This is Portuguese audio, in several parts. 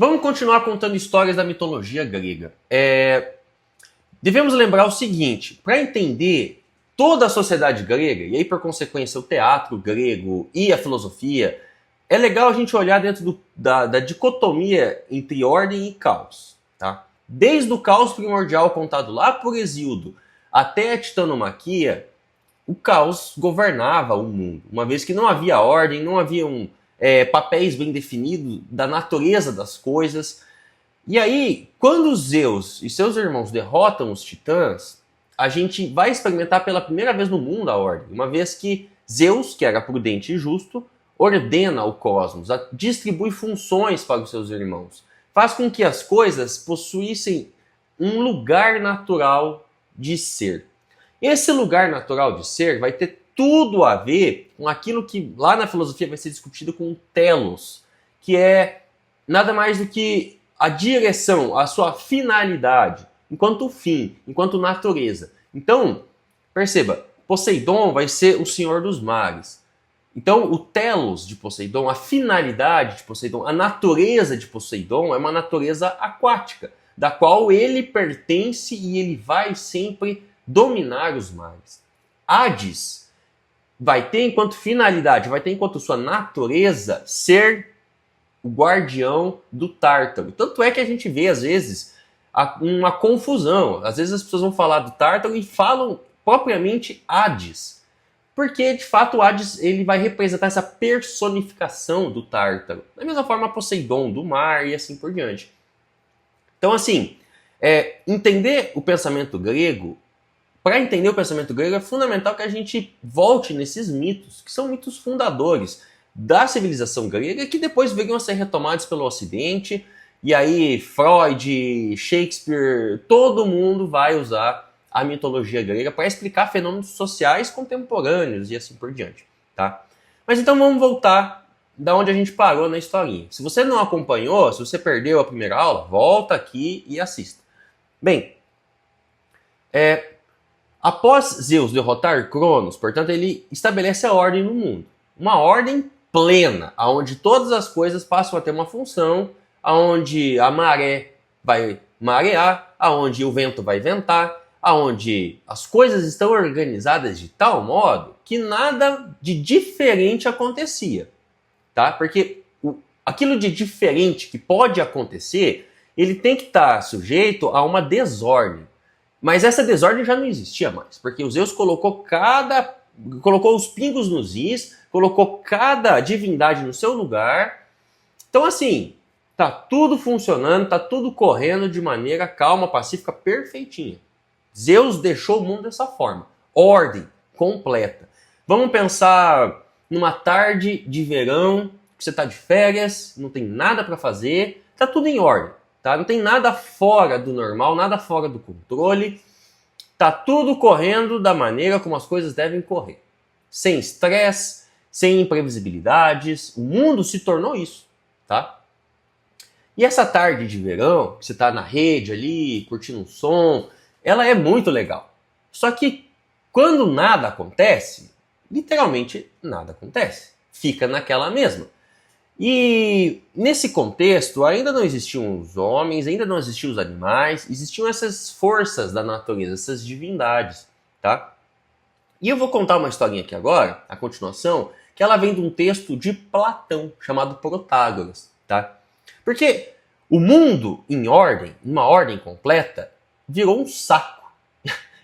Vamos continuar contando histórias da mitologia grega. Devemos lembrar o seguinte, para entender toda a sociedade grega, e aí por consequência o teatro grego e a filosofia, é legal a gente olhar dentro da dicotomia entre ordem e caos. Tá? Desde o caos primordial contado lá por Hesíodo até a Titanomaquia, o caos governava o mundo, uma vez que não havia ordem, não haviam papéis bem definidos da natureza das coisas. E aí, quando Zeus e seus irmãos derrotam os titãs, a gente vai experimentar pela primeira vez no mundo a ordem, uma vez que Zeus, que era prudente e justo, ordena o cosmos, distribui funções para os seus irmãos, faz com que as coisas possuíssem um lugar natural de ser. Esse lugar natural de ser vai ter tudo a ver com aquilo que lá na filosofia vai ser discutido com o telos, que é nada mais do que a direção, a sua finalidade, enquanto fim, enquanto natureza. Então, perceba, Poseidon vai ser o senhor dos mares. Então, o telos de Poseidon, a finalidade de Poseidon, a natureza de Poseidon é uma natureza aquática, da qual ele pertence e ele vai sempre dominar os mares. Hades vai ter enquanto finalidade, vai ter enquanto sua natureza ser o guardião do Tártaro. Tanto é que a gente vê, às vezes, uma confusão. Às vezes as pessoas vão falar do Tártaro e falam propriamente Hades. Porque, de fato, o Hades ele vai representar essa personificação do Tártaro. Da mesma forma, Poseidon, do mar e assim por diante. Então, assim, entender o pensamento grego, para entender o pensamento grego, é fundamental que a gente volte nesses mitos, que são mitos fundadores da civilização grega, que depois viriam a ser retomados pelo Ocidente, e aí Freud, Shakespeare, todo mundo vai usar a mitologia grega para explicar fenômenos sociais contemporâneos e assim por diante, tá? Mas então vamos voltar da onde a gente parou na historinha. Se você não acompanhou, se você perdeu a primeira aula, volta aqui e assista. Bem, após Zeus derrotar Cronos, portanto, ele estabelece a ordem no mundo. Uma ordem plena, onde todas as coisas passam a ter uma função, onde a maré vai marear, onde o vento vai ventar, onde as coisas estão organizadas de tal modo que nada de diferente acontecia. Tá? Porque aquilo de diferente que pode acontecer, ele tem que estar sujeito a uma desordem. Mas essa desordem já não existia mais, porque o Zeus colocou os pingos nos is, colocou cada divindade no seu lugar. Então, assim, tá tudo funcionando, tá tudo correndo de maneira calma, pacífica, perfeitinha. Zeus deixou o mundo dessa forma. Ordem completa. Vamos pensar numa tarde de verão, que você tá de férias, não tem nada para fazer, tá tudo em ordem. Tá? Não tem nada fora do normal, nada fora do controle. Tá tudo correndo da maneira como as coisas devem correr. Sem estresse, sem imprevisibilidades. O mundo se tornou isso. Tá? E essa tarde de verão, que você tá na rede ali, curtindo um som, ela é muito legal. Só que quando nada acontece, literalmente nada acontece. Fica naquela mesma. E nesse contexto ainda não existiam os homens, ainda não existiam os animais, existiam essas forças da natureza, essas divindades, tá? E eu vou contar uma historinha aqui agora, a continuação, que ela vem de um texto de Platão, chamado Protágoras, tá? Porque o mundo em ordem, uma ordem completa, virou um saco.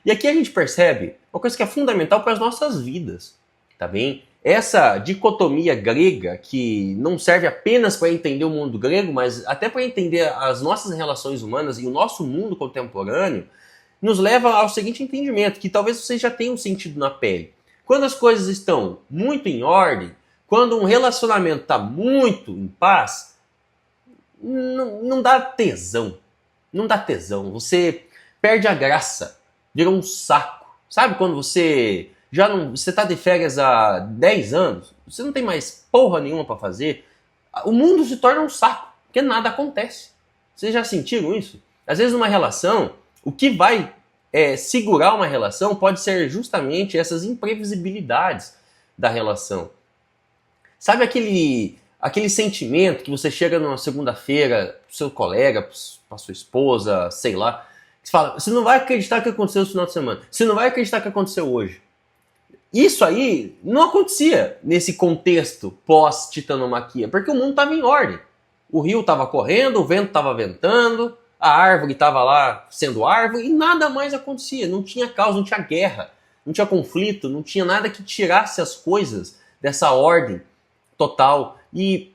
E aqui a gente percebe uma coisa que é fundamental para as nossas vidas, tá bem? Essa dicotomia grega, que não serve apenas para entender o mundo grego, mas até para entender as nossas relações humanas e o nosso mundo contemporâneo, nos leva ao seguinte entendimento, que talvez vocês já tenham sentido na pele. Quando as coisas estão muito em ordem, quando um relacionamento está muito em paz, não dá tesão. Não dá tesão. Você perde a graça. Vira um saco. Sabe quando você você tá de férias há 10 anos, você não tem mais porra nenhuma para fazer, o mundo se torna um saco, porque nada acontece. Vocês já sentiram isso? Às vezes numa relação, o que vai segurar uma relação pode ser justamente essas imprevisibilidades da relação. Sabe aquele sentimento que você chega numa segunda-feira pro seu colega, pra sua esposa, sei lá, você fala, você não vai acreditar que aconteceu no final de semana, você não vai acreditar que aconteceu hoje. Isso aí não acontecia nesse contexto pós-titanomaquia, porque o mundo estava em ordem. O rio estava correndo, o vento estava ventando, a árvore estava lá sendo árvore e nada mais acontecia. Não tinha caos, não tinha guerra, não tinha conflito, não tinha nada que tirasse as coisas dessa ordem total. E,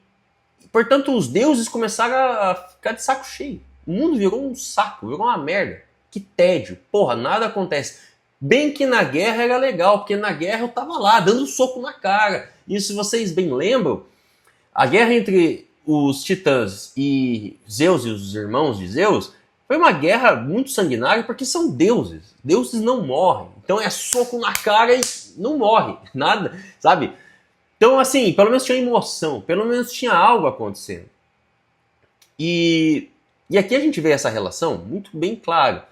portanto, os deuses começaram a ficar de saco cheio. O mundo virou um saco, virou uma merda. Que tédio. Porra, nada acontece. Bem que na guerra era legal, porque na guerra eu tava lá, dando soco na cara. E se vocês bem lembram, a guerra entre os titãs e Zeus e os irmãos de Zeus foi uma guerra muito sanguinária, porque são deuses. Deuses não morrem. Então é soco na cara e não morre. Nada, sabe? Então, assim, pelo menos tinha emoção, pelo menos tinha algo acontecendo. E aqui a gente vê essa relação muito bem clara.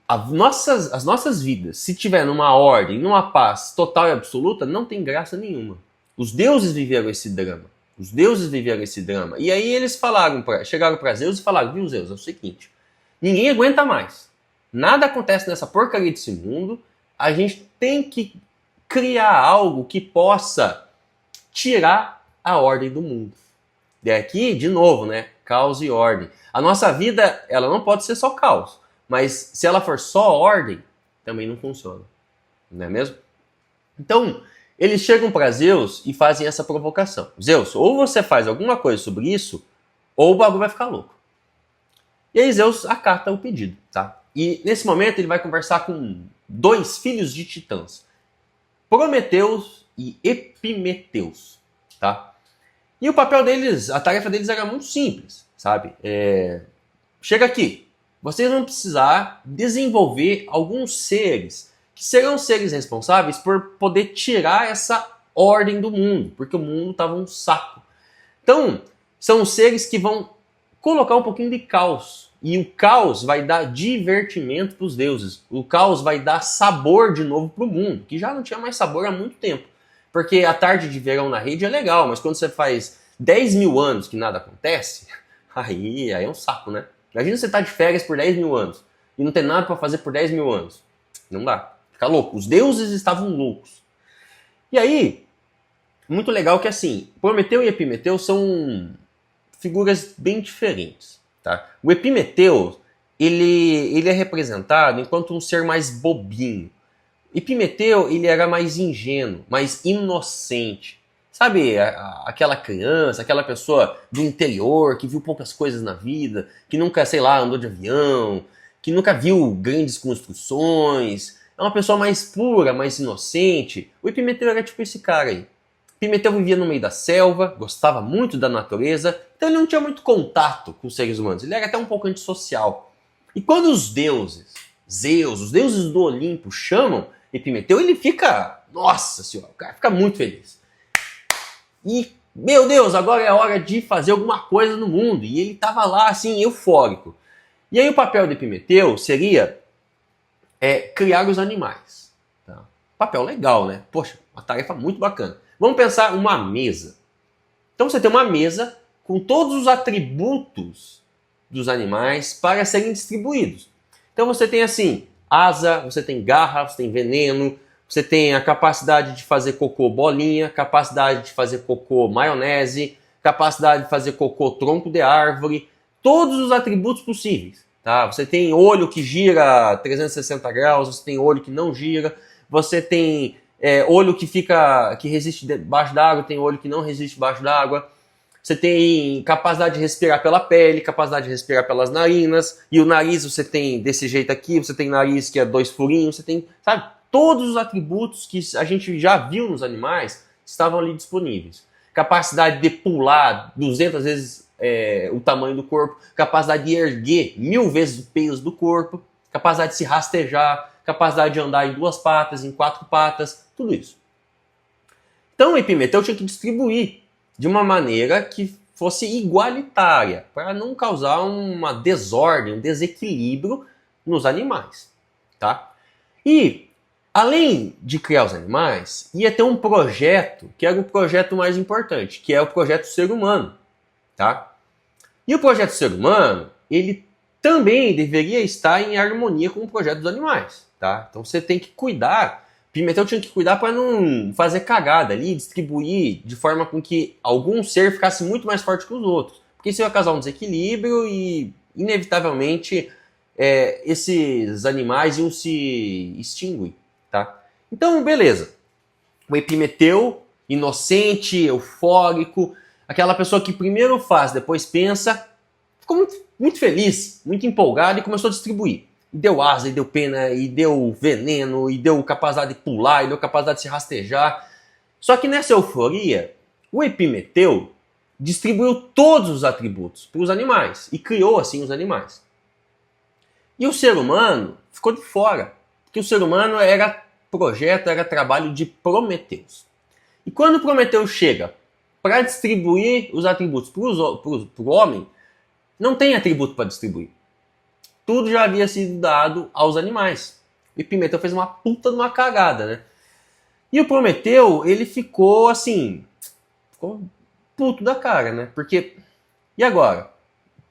As nossas vidas, se tiver numa ordem, numa paz total e absoluta, não tem graça nenhuma. Os deuses viveram esse drama. Os deuses viveram esse drama. E aí eles chegaram para Zeus e falaram, viu Zeus, é o seguinte, ninguém aguenta mais. Nada acontece nessa porcaria desse mundo, a gente tem que criar algo que possa tirar a ordem do mundo. E aqui, de novo, né, caos e ordem. A nossa vida, ela não pode ser só caos. Mas se ela for só ordem, também não funciona. Não é mesmo? Então, eles chegam para Zeus e fazem essa provocação. Zeus, ou você faz alguma coisa sobre isso, ou o bagulho vai ficar louco. E aí Zeus acata o pedido, tá? E nesse momento ele vai conversar com dois filhos de titãs. Prometeus e Epimeteus, tá? E o papel deles, a tarefa deles era muito simples, sabe? Chega aqui. Vocês vão precisar desenvolver alguns seres que serão seres responsáveis por poder tirar essa ordem do mundo, porque o mundo estava um saco. Então, são os seres que vão colocar um pouquinho de caos. E o caos vai dar divertimento para os deuses. O caos vai dar sabor de novo para o mundo, que já não tinha mais sabor há muito tempo. Porque a tarde de verão na rede é legal, mas quando você faz 10 mil anos que nada acontece, aí é um saco, né? Imagina você estar de férias por 10 mil anos e não ter nada para fazer por 10 mil anos. Não dá. Fica louco. Os deuses estavam loucos. E aí, muito legal que assim, Prometeu e Epimeteu são figuras bem diferentes. Tá? O Epimeteu, ele é representado enquanto um ser mais bobinho. Epimeteu, ele era mais ingênuo, mais inocente. Sabe, aquela criança, aquela pessoa do interior que viu poucas coisas na vida, que nunca, sei lá, andou de avião, que nunca viu grandes construções. É uma pessoa mais pura, mais inocente. O Epimeteu era tipo esse cara aí. Epimeteu vivia no meio da selva, gostava muito da natureza, então ele não tinha muito contato com os seres humanos. Ele era até um pouco antissocial. E quando os deuses, Zeus, os deuses do Olimpo chamam Epimeteu, ele fica, nossa senhora, o cara fica muito feliz. E, meu Deus, agora é hora de fazer alguma coisa no mundo. E ele estava lá, assim, eufórico. E aí o papel de Epimeteu seria criar os animais. Tá? Papel legal, né? Poxa, uma tarefa muito bacana. Vamos pensar uma mesa. Então você tem uma mesa com todos os atributos dos animais para serem distribuídos. Então você tem, assim, asa, você tem garra, você tem veneno, você tem a capacidade de fazer cocô bolinha, capacidade de fazer cocô maionese, capacidade de fazer cocô tronco de árvore, todos os atributos possíveis. Tá? Você tem olho que gira 360 graus, você tem olho que não gira, você tem olho que resiste debaixo d'água, tem olho que não resiste debaixo d'água. Você tem capacidade de respirar pela pele, capacidade de respirar pelas narinas, e o nariz você tem desse jeito aqui, você tem nariz que é 2 furinhos, você tem, sabe? Todos os atributos que a gente já viu nos animais estavam ali disponíveis. Capacidade de pular 200 vezes o tamanho do corpo, capacidade de erguer 1000 vezes o peso do corpo, capacidade de se rastejar, capacidade de andar em 2 patas, em 4 patas, tudo isso. Então o Epimeteu tinha que distribuir de uma maneira que fosse igualitária, para não causar uma desordem, um desequilíbrio nos animais. Tá? E além de criar os animais, ia ter um projeto, que era o projeto mais importante, que é o projeto Ser Humano, tá? E o projeto Ser Humano, ele também deveria estar em harmonia com o projeto dos animais, tá? Então você tem que cuidar, Pimentel tinha que cuidar para não fazer cagada ali, distribuir de forma com que algum ser ficasse muito mais forte que os outros, porque isso ia causar um desequilíbrio e, inevitavelmente, esses animais iam se extinguir, tá? Então, beleza. O Epimeteu, inocente, eufórico, aquela pessoa que primeiro faz, depois pensa, ficou muito feliz, muito empolgado e começou a distribuir. E deu asa, e deu pena, e deu veneno, e deu capacidade de pular, e deu capacidade de se rastejar. Só que nessa euforia, o Epimeteu distribuiu todos os atributos para os animais e criou assim os animais. E o ser humano ficou de fora, porque o ser humano era projeto, era trabalho de Prometeus. E quando Prometeu chega para distribuir os atributos para o homem, não tem atributo para distribuir. Tudo já havia sido dado aos animais. E Pimentel fez uma puta de uma cagada, né? E o Prometeu, ele ficou assim, ficou puto da cara, né? Porque, e agora?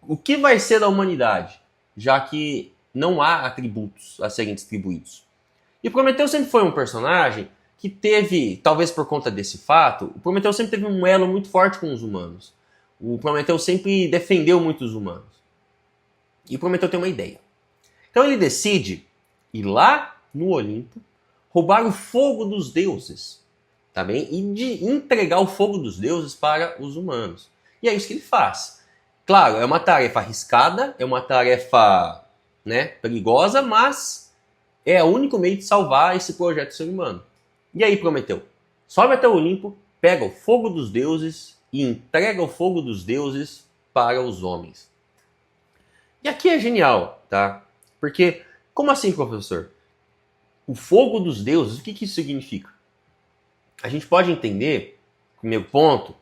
O que vai ser da humanidade? Já que não há atributos a serem distribuídos. E o Prometeu sempre foi um personagem que teve, talvez por conta desse fato, o Prometeu sempre teve um elo muito forte com os humanos. O Prometeu sempre defendeu muito os humanos. E o Prometeu tem uma ideia. Então ele decide ir lá no Olimpo, roubar o fogo dos deuses, tá bem? E de entregar o fogo dos deuses para os humanos. E é isso que ele faz. Claro, é uma tarefa arriscada, é uma tarefa, né, perigosa, mas é o único meio de salvar esse projeto ser humano. E aí, Prometeu, sobe até o Olimpo, pega o fogo dos deuses e entrega o fogo dos deuses para os homens. E aqui é genial, tá? Porque, como assim, professor? O fogo dos deuses, o que isso significa? A gente pode entender, primeiro ponto,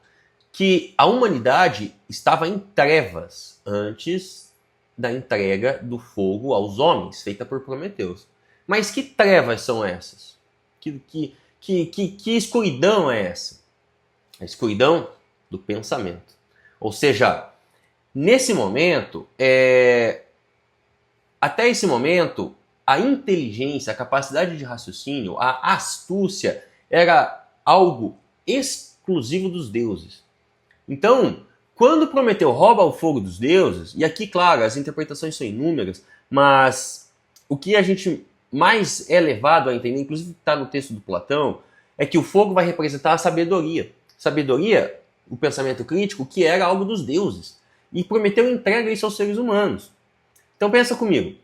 que a humanidade estava em trevas antes da entrega do fogo aos homens, feita por Prometeus. Mas que trevas são essas? Que escuridão é essa? A escuridão do pensamento. Ou seja, nesse momento, até esse momento, a inteligência, a capacidade de raciocínio, a astúcia era algo exclusivo dos deuses. Então, quando Prometeu rouba o fogo dos deuses, e aqui, claro, as interpretações são inúmeras, mas o que a gente mais é levado a entender, inclusive está no texto do Platão, é que o fogo vai representar a sabedoria. Sabedoria, o pensamento crítico, que era algo dos deuses. E Prometeu entrega isso aos seres humanos. Então pensa comigo.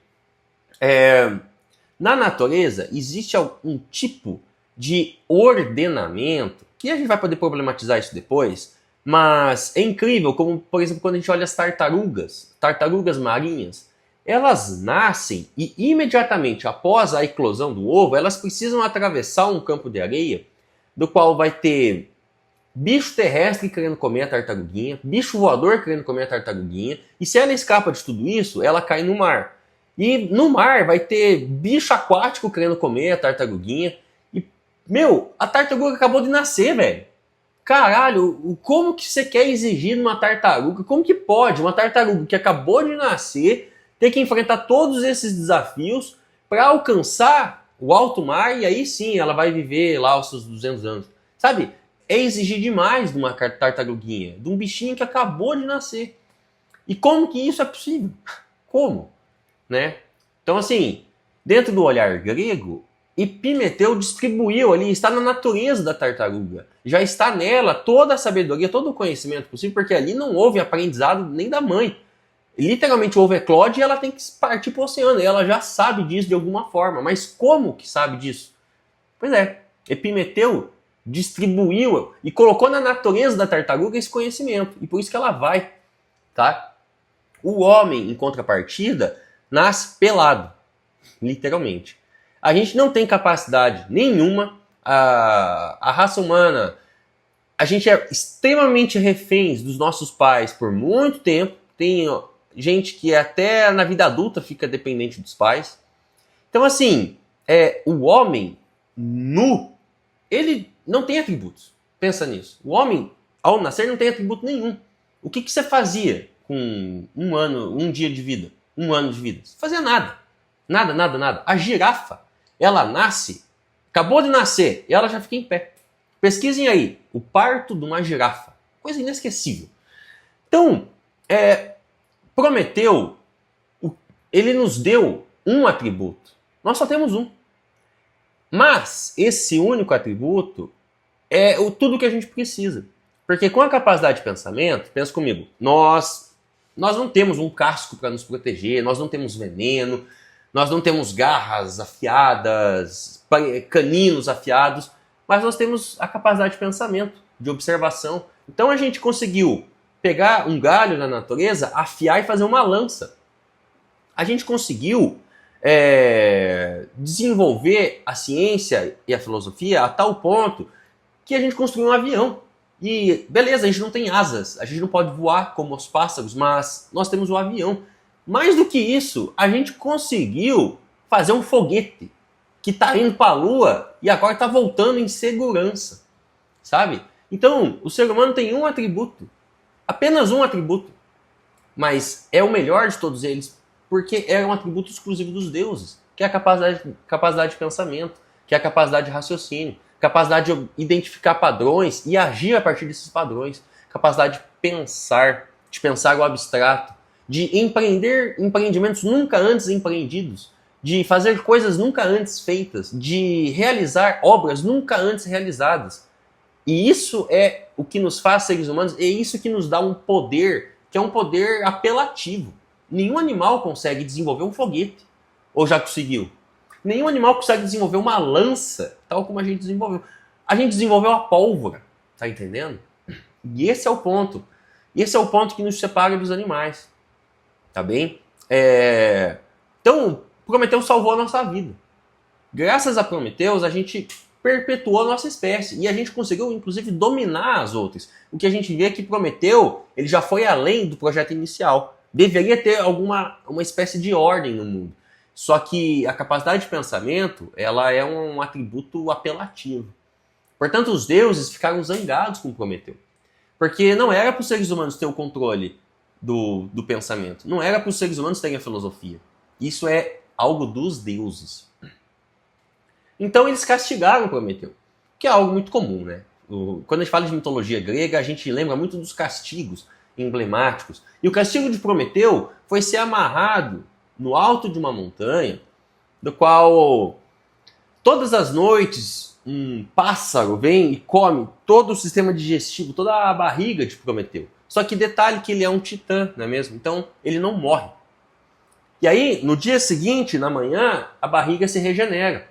Na natureza existe algum tipo de ordenamento, que a gente vai poder problematizar isso depois, mas é incrível como, por exemplo, quando a gente olha as tartarugas marinhas, elas nascem e imediatamente após a eclosão do ovo, elas precisam atravessar um campo de areia, do qual vai ter bicho terrestre querendo comer a tartaruguinha, bicho voador querendo comer a tartaruguinha, e se ela escapa de tudo isso, ela cai no mar. E no mar vai ter bicho aquático querendo comer a tartaruguinha, e, a tartaruga acabou de nascer, velho. Caralho, como que você quer exigir numa tartaruga? Como que pode uma tartaruga que acabou de nascer ter que enfrentar todos esses desafios para alcançar o alto mar e aí sim ela vai viver lá os seus 200 anos? Sabe? É exigir demais de uma tartaruguinha, de um bichinho que acabou de nascer. E como que isso é possível? Como? Né? Então, assim, dentro do olhar grego, Epimeteu distribuiu ali, está na natureza da tartaruga. Já está nela toda a sabedoria, todo o conhecimento possível, porque ali não houve aprendizado nem da mãe. Literalmente o ovo eclode e ela tem que partir para o oceano. E ela já sabe disso de alguma forma. Mas como que sabe disso? Pois é, Epimeteu distribuiu e colocou na natureza da tartaruga esse conhecimento. E por isso que ela vai. Tá? O homem, em contrapartida, nasce pelado. Literalmente. A gente não tem capacidade nenhuma. A raça humana, a gente é extremamente reféns dos nossos pais por muito tempo. Tem gente que até na vida adulta fica dependente dos pais. Então, assim, o homem, nu, ele não tem atributos. Pensa nisso. O homem, ao nascer, não tem atributo nenhum. O que você fazia com um dia de vida? Um ano de vida? Você fazia nada. Nada, nada, nada. A girafa, ela nasce, acabou de nascer, e ela já fica em pé. Pesquisem aí, o parto de uma girafa. Coisa inesquecível. Então, Prometeu, ele nos deu um atributo. Nós só temos um. Mas esse único atributo é tudo que a gente precisa. Porque com a capacidade de pensamento, pensa comigo, nós não temos um casco para nos proteger, nós não temos veneno, nós não temos garras afiadas, caninos afiados, mas nós temos a capacidade de pensamento, de observação. Então a gente conseguiu pegar um galho na natureza, afiar e fazer uma lança. A gente conseguiu desenvolver a ciência e a filosofia a tal ponto que a gente construiu um avião. E beleza, a gente não tem asas, a gente não pode voar como os pássaros, mas nós temos um avião. Mais do que isso, a gente conseguiu fazer um foguete que está indo para a Lua e agora está voltando em segurança, sabe? Então, o ser humano tem um atributo, apenas um atributo, mas é o melhor de todos eles, porque é um atributo exclusivo dos deuses, que é a capacidade de pensamento, que é a capacidade de raciocínio, capacidade de identificar padrões e agir a partir desses padrões, capacidade de pensar o abstrato, de empreender empreendimentos nunca antes empreendidos, de fazer coisas nunca antes feitas, de realizar obras nunca antes realizadas. E isso é o que nos faz seres humanos, é isso que nos dá um poder, que é um poder apelativo. Nenhum animal consegue desenvolver um foguete, ou já conseguiu. Nenhum animal consegue desenvolver uma lança, tal como a gente desenvolveu. A gente desenvolveu a pólvora, tá entendendo? E esse é o ponto. Esse é o ponto que nos separa dos animais, tá bem? Então, Prometeu salvou a nossa vida. Graças a Prometeu, a gente perpetuou a nossa espécie e a gente conseguiu, inclusive, dominar as outras. O que a gente vê é que Prometeu, ele já foi além do projeto inicial. Deveria ter uma espécie de ordem no mundo. Só que a capacidade de pensamento, ela é um atributo apelativo. Portanto, os deuses ficaram zangados com Prometeu. Porque não era para os seres humanos ter o controle do pensamento. Não era para os seres humanos terem a filosofia. Isso é algo dos deuses. Então eles castigaram Prometeu, que é algo muito comum, né? Quando a gente fala de mitologia grega, a gente lembra muito dos castigos emblemáticos. E o castigo de Prometeu foi ser amarrado no alto de uma montanha, do qual todas as noites um pássaro vem e come todo o sistema digestivo, toda a barriga de Prometeu. Só que detalhe que ele é um titã, não é mesmo? Então ele não morre. E aí, no dia seguinte, na manhã, a barriga se regenera.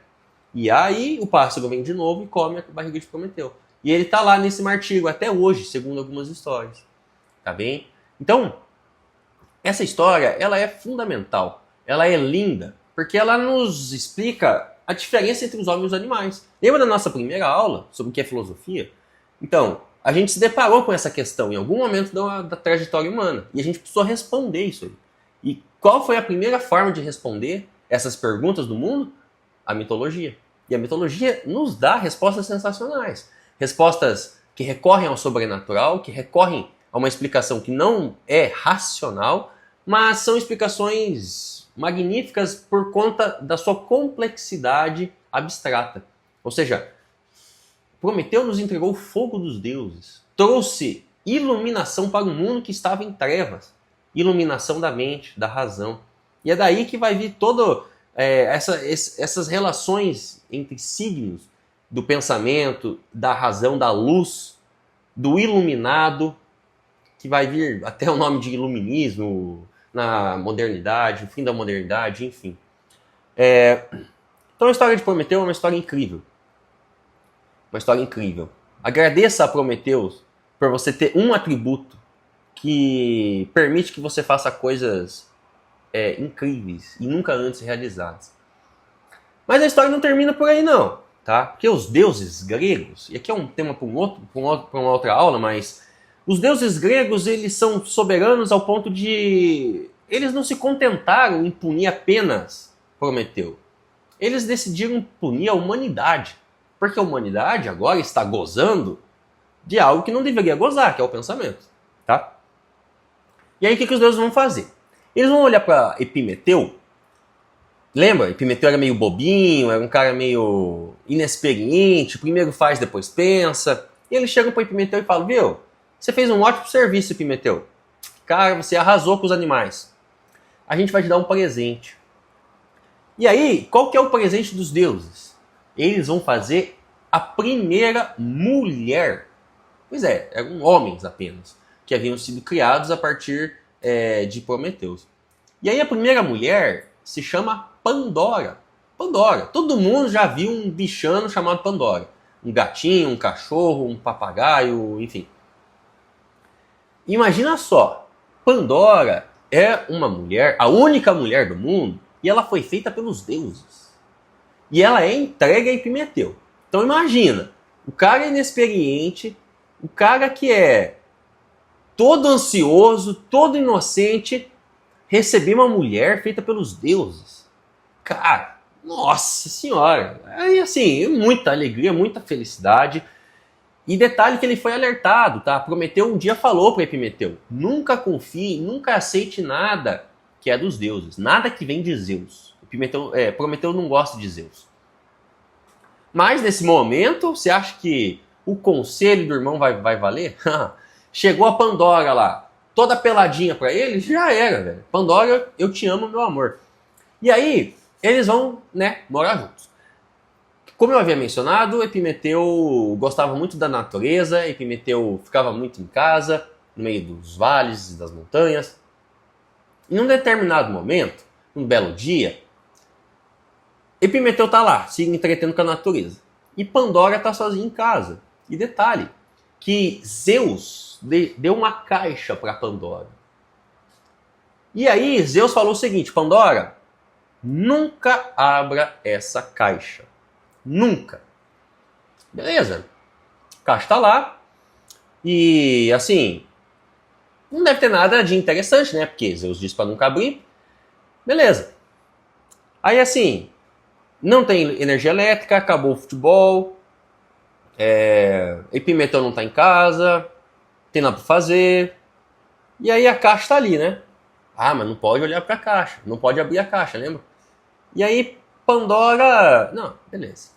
E aí o pássaro vem de novo e come a barriga de Prometeu. E ele está lá nesse martírio até hoje, segundo algumas histórias. Tá bem? Então, essa história, ela é fundamental. Ela é linda, porque ela nos explica a diferença entre os homens e os animais. Lembra da nossa primeira aula sobre o que é filosofia? Então, a gente se deparou com essa questão em algum momento da trajetória humana. E a gente precisou responder isso aí. E qual foi a primeira forma de responder essas perguntas do mundo? A mitologia. E a mitologia nos dá respostas sensacionais. Respostas que recorrem ao sobrenatural, que recorrem a uma explicação que não é racional, mas são explicações magníficas por conta da sua complexidade abstrata. Ou seja, Prometeu nos entregou o fogo dos deuses, trouxe iluminação para um mundo que estava em trevas, iluminação da mente, da razão. E é daí que vai vir todas essas relações entre signos do pensamento, da razão, da luz, do iluminado, que vai vir até o nome de iluminismo na modernidade, no fim da modernidade, enfim. Então a história de Prometeu é uma história incrível. Uma história incrível. Agradeça a Prometeu por você ter um atributo que permite que você faça coisas incríveis e nunca antes realizadas. Mas a história não termina por aí não, tá? Porque os deuses gregos, e aqui é um tema para uma outra aula, mas os deuses gregos, eles são soberanos ao ponto de eles não se contentaram em punir apenas Prometeu. Eles decidiram punir a humanidade. Porque a humanidade agora está gozando de algo que não deveria gozar, que é o pensamento. Tá? E aí o que os deuses vão fazer? Eles vão olhar para Epimeteu. Lembra? Epimeteu era meio bobinho, era um cara meio inexperiente, primeiro faz, depois pensa. E eles chegam para Epimeteu e falam, viu, você fez um ótimo serviço, Epimeteu. Cara, você arrasou com os animais. A gente vai te dar um presente. E aí, qual que é o presente dos deuses? Eles vão fazer a primeira mulher. Pois é, eram homens apenas, que haviam sido criados a partir de Prometeus. E aí a primeira mulher se chama Pandora. Pandora. Todo mundo já viu um bichano chamado Pandora. Um gatinho, um cachorro, um papagaio, enfim. Imagina só, Pandora é uma mulher, a única mulher do mundo, e ela foi feita pelos deuses. E ela é entregue a Epimeteu. Então imagina, o cara inexperiente, o cara que é todo ansioso, todo inocente, receber uma mulher feita pelos deuses. Cara, nossa senhora. Aí assim, muita alegria, muita felicidade. E detalhe que ele foi alertado, tá? Prometeu um dia falou para Epimeteu, nunca confie, nunca aceite nada que é dos deuses, nada que vem de Zeus. Prometeu não gosta de Zeus. Mas nesse momento, você acha que o conselho do irmão vai valer? Chegou a Pandora lá, toda peladinha pra ele, já era, velho. Pandora, eu te amo, meu amor. E aí, eles vão, morar juntos. Como eu havia mencionado, Epimeteu gostava muito da natureza, Epimeteu ficava muito em casa, no meio dos vales e das montanhas. Em um determinado momento, um belo dia, Epimeteu tá lá, se entretendo com a natureza. E Pandora tá sozinha em casa. E detalhe, que Zeus deu uma caixa para Pandora. E aí Zeus falou o seguinte, Pandora, nunca abra essa caixa. Nunca. Beleza. A caixa tá lá. E assim, não deve ter nada de interessante, né? Porque Zeus disse para nunca abrir. Beleza. Aí assim, não tem energia elétrica, acabou o futebol. Epimeteu não tá em casa, tem nada pra fazer. E aí a caixa tá ali, né? Ah, mas não pode olhar pra caixa, não pode abrir a caixa, lembra? E aí Pandora... Não, beleza.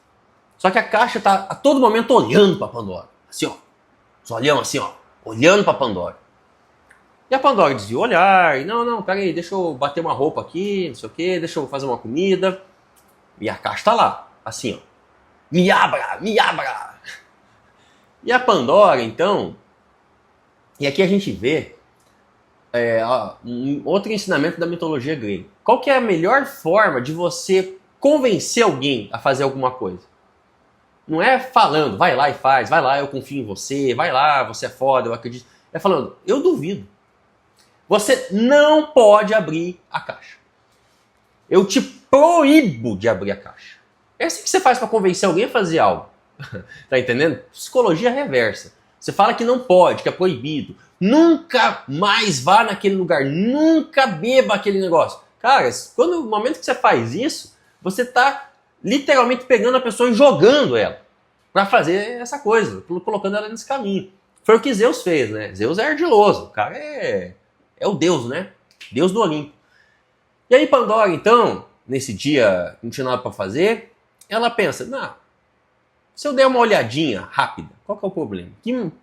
Só que a caixa tá a todo momento olhando pra Pandora. Assim, ó. Os olhão assim, ó. Olhando pra Pandora. E a Pandora desvia o olhar. E não, peraí, deixa eu bater uma roupa aqui, não sei o quê, deixa eu fazer uma comida. E a caixa tá lá, assim, ó. Me abra, me abra! E a Pandora, então... E aqui a gente vê um outro ensinamento da mitologia grega. Qual que é a melhor forma de você convencer alguém a fazer alguma coisa? Não é falando, vai lá e faz, vai lá, eu confio em você, vai lá, você é foda, eu acredito. É falando, eu duvido. Você não pode abrir a caixa. Eu te proíbo de abrir a caixa. É assim que você faz para convencer alguém a fazer algo. Tá entendendo? Psicologia reversa. Você fala que não pode, que é proibido. Nunca mais vá naquele lugar. Nunca beba aquele negócio. Cara, no momento que você faz isso, você tá literalmente pegando a pessoa e jogando ela para fazer essa coisa, colocando ela nesse caminho. Foi o que Zeus fez, né? Zeus é ardiloso. O cara é o deus, né? Deus do Olimpo. E aí Pandora, então, nesse dia não tinha nada para fazer, ela pensa, não, se eu der uma olhadinha rápida, qual que é o problema?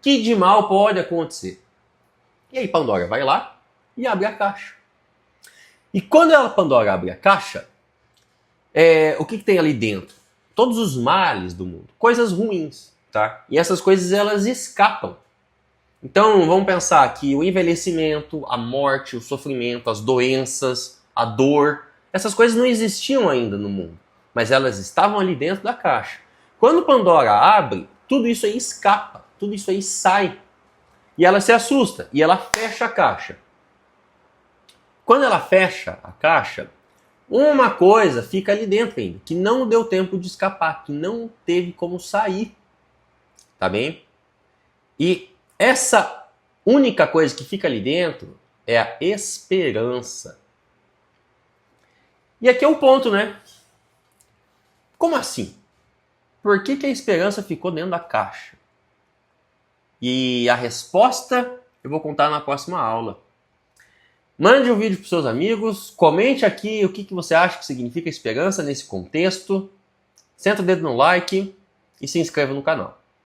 Que de mal pode acontecer? E aí Pandora vai lá e abre a caixa. E quando Pandora abre a caixa, o que tem ali dentro? Todos os males do mundo, coisas ruins, tá? E essas coisas elas escapam. Então vamos pensar que o envelhecimento, a morte, o sofrimento, as doenças, a dor, essas coisas não existiam ainda no mundo, mas elas estavam ali dentro da caixa. Quando Pandora abre, tudo isso aí escapa, tudo isso aí sai. E ela se assusta e ela fecha a caixa. Quando ela fecha a caixa, uma coisa fica ali dentro ainda, que não deu tempo de escapar, que não teve como sair. Tá bem? E essa única coisa que fica ali dentro é a esperança. E aqui é o ponto, né? Como assim? por que a esperança ficou dentro da caixa? E a resposta eu vou contar na próxima aula. Mande um vídeo para os seus amigos, comente aqui o que você acha que significa esperança nesse contexto, senta o dedo no like e se inscreva no canal.